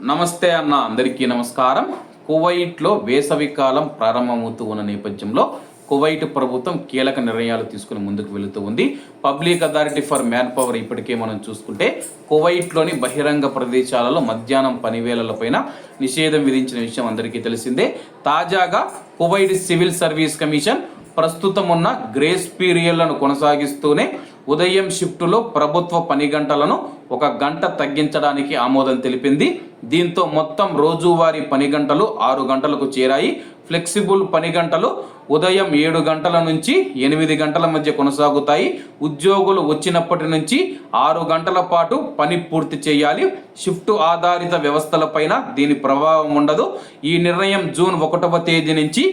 నమస్తే అన్న, అందరికీ నమస్కారం. కువైట్లో వేసవికాలం ప్రారంభమవుతూ ఉన్న నేపథ్యంలో కువైట్ ప్రభుత్వం కీలక నిర్ణయాలు తీసుకుని ముందుకు వెళుతూ ఉంది. Public authority for man power ఇప్పటికే మనం చూసుకుంటే కువైట్లోని బహిరంగ ప్రదేశాలలో మధ్యాహ్నం పనివేళలపైన నిషేధం విధించిన విషయం అందరికీ తెలిసిందే. తాజాగా కువైట్ సివిల్ సర్వీస్ కమిషన్ ప్రస్తుతం ఉన్న గ్రేస్ పీరియడ్లను కొనసాగిస్తూనే ఉదయం షిఫ్టులో ప్రభుత్వ పని గంటలను 1 గంట తగ్గించడానికి ఆమోదం తెలిపింది. దీంతో మొత్తం రోజువారీ పని గంటలు 6 గంటలకు చేరాయి. ఫ్లెక్సిబుల్ పని గంటలు ఉదయం 7 గంటల నుంచి 8 గంటల మధ్య కొనసాగుతాయి. ఉద్యోగులు వచ్చినప్పటి నుంచి 6 గంటల పాటు పని పూర్తి చేయాలి. షిఫ్ట్ ఆధారిత వ్యవస్థలపైన దీని ప్రభావం ఉండదు. ఈ నిర్ణయం జూన్ 1వ తేదీ నుంచి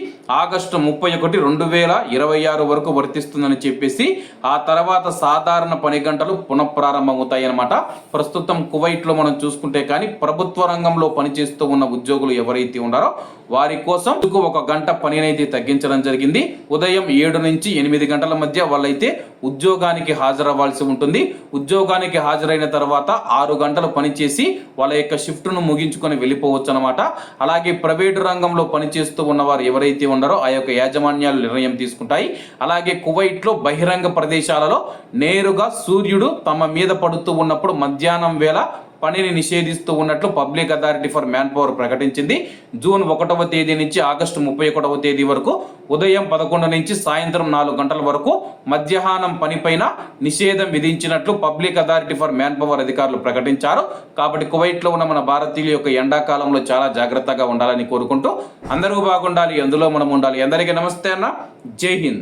ఆగస్టు 31, 2026 వరకు వర్తిస్తుందని చెప్పేసి ఆ తర్వాత సాధారణ పని గంటలు పునఃప్రారంభమవుతాయి అన్నమాట. ప్రస్తుతం కువైట్లో మనం చూసుకుంటే కానీ ప్రభుత్వ రంగంలో పనిచేస్తూ ఉన్న ఉద్యోగులు ఎవరైతే ఉన్నారో వారి కోసం 1 గంట పనినైతే తగ్గించడం జరిగింది. ఉదయం 7 నుంచి 8 గంటల మధ్య వాళ్ళైతే ఉద్యోగానికి హాజరవ్వాల్సి ఉంటుంది. ఉద్యోగానికి హాజరైన తర్వాత 6 గంటలు పనిచేసి వాళ్ళ యొక్క షిఫ్ట్ను ముగించుకొని వెళ్ళిపోవచ్చు అనమాట. అలాగే ప్రైవేటు రంగంలో పనిచేస్తూ ఉన్నవారు ఎవరైతే ఉన్నారో ఆ యొక్క యాజమాన్యాలు నిర్ణయం తీసుకుంటాయి. అలాగే కువైట్లో బహిరంగ ప్రదేశాలలో నేరుగా సూర్యుడు తమ మీద పడుతూ ఉన్నప్పుడు మధ్యాహ్నం వేళ పనిని నిషేధిస్తూ ఉన్నట్లు public authority for man power ప్రకటించింది. జూన్ 1వ తేదీ నుంచి ఆగస్టు 31వ తేదీ వరకు ఉదయం 11 నుంచి సాయంత్రం 4 గంటల వరకు మధ్యాహ్నం పనిపైన నిషేధం విధించినట్లు public authority for manpower అధికారులు ప్రకటించారు. కాబట్టి కువైట్లో ఉన్న మన భారతీయుల యొక్క ఎండాకాలంలో చాలా జాగ్రత్తగా ఉండాలని కోరుకుంటూ అందరూ బాగుండాలి, అందులో మనం ఉండాలి. అందరికీ నమస్తే అన్న, జై హింద్.